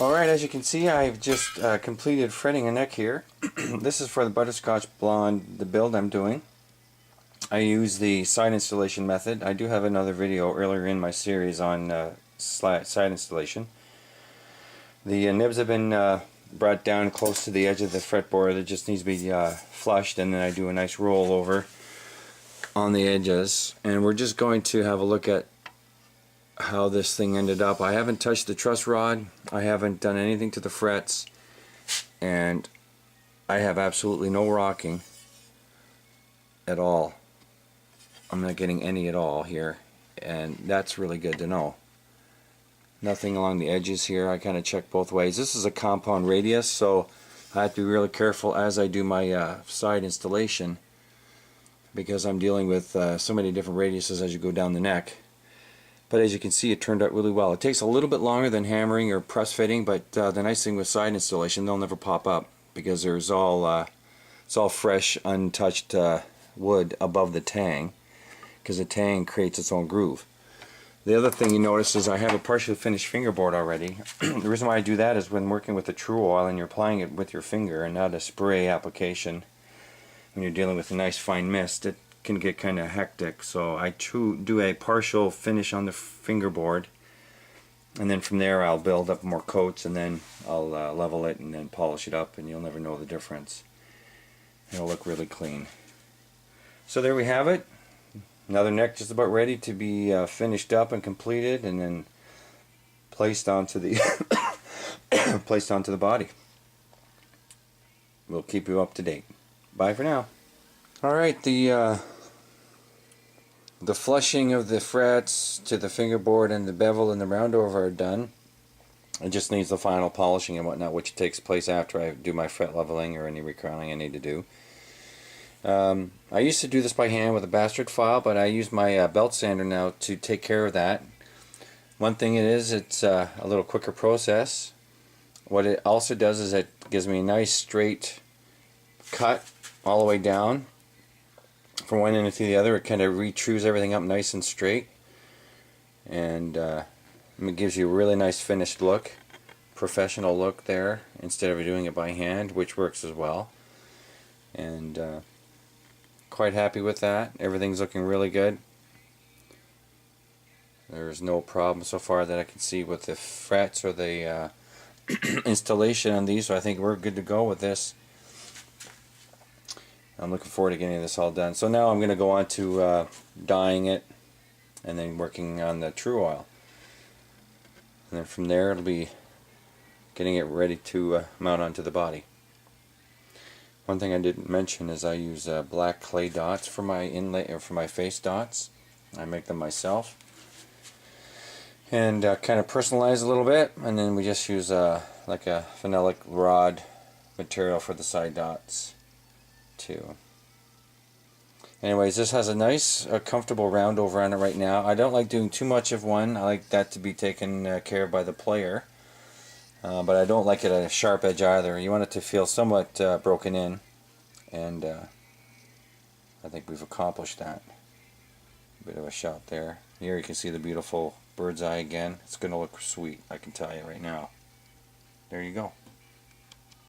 Alright, as you can see, I've just completed fretting a neck here. This is for the Butterscotch Blonde, the build I'm doing. I use the side installation method. I do have another video earlier in my series on side installation. The nibs have been brought down close to the edge of the fretboard. It just needs to be flushed, and then I do a nice roll over on the edges. And we're just going to have a look at how this thing ended up. I haven't touched the truss rod, I haven't done anything to the frets, and I have absolutely no rocking at all. I'm not getting any at all here, and that's really good to know. Nothing along the edges here. I kind of check both ways. This is a compound radius, so I have to be really careful as I do my side installation, because I'm dealing with so many different radiuses as you go down the neck. But as you can see, it turned out really well. It takes a little bit longer than hammering or press fitting, but the nice thing with side installation, they'll never pop up because there's all it's all fresh, untouched wood above the tang, because the tang creates its own groove. The other thing you notice is I have a partially finished fingerboard already. The reason why I do that is when working with the true oil and you're applying it with your finger and not a spray application, when you're dealing with a nice fine mist, it can get kind of hectic. So I do a partial finish on the fingerboard, and then from there I'll build up more coats, and then I'll level it and then polish it up, and you'll never know the difference. It'll look really clean. So there we have it. Another neck just about ready to be finished up and completed, and then placed onto the placed onto the body. We'll keep you up to date. Bye for now. Alright, the flushing of the frets to the fingerboard and the bevel and the roundover are done. It just needs the final polishing and whatnot, which takes place after I do my fret leveling or any recrowning I need to do. I used to do this by hand with a bastard file, but I use my belt sander now to take care of that. One thing it's a little quicker process. What it also does is it gives me a nice straight cut all the way down from one end to the other. It kind of retrues everything up nice and straight, and it gives you a really nice finished look, professional look there, instead of doing it by hand, which works as well. And quite happy with that. Everything's looking really good. There's no problem so far that I can see with the frets or the installation on these, so I think we're good to go with this. I'm looking forward to getting this all done. So now I'm going to go on to dyeing it, and then working on the true oil. And then from there it'll be getting it ready to mount onto the body. One thing I didn't mention is I use black clay dots for my inlay, or for my face dots. I make them myself, and kind of personalize a little bit, and then we just use like a phenolic rod material for the side dots too. Anyways, this has a nice comfortable round over on it right now. I don't like doing too much of one. I like that to be taken care of by the player, but I don't like it at a sharp edge either. You want it to feel somewhat broken in, and I think we've accomplished that. A bit of a shot there. Here you can see the beautiful bird's eye again. It's going to look sweet, I can tell you right now. There you go.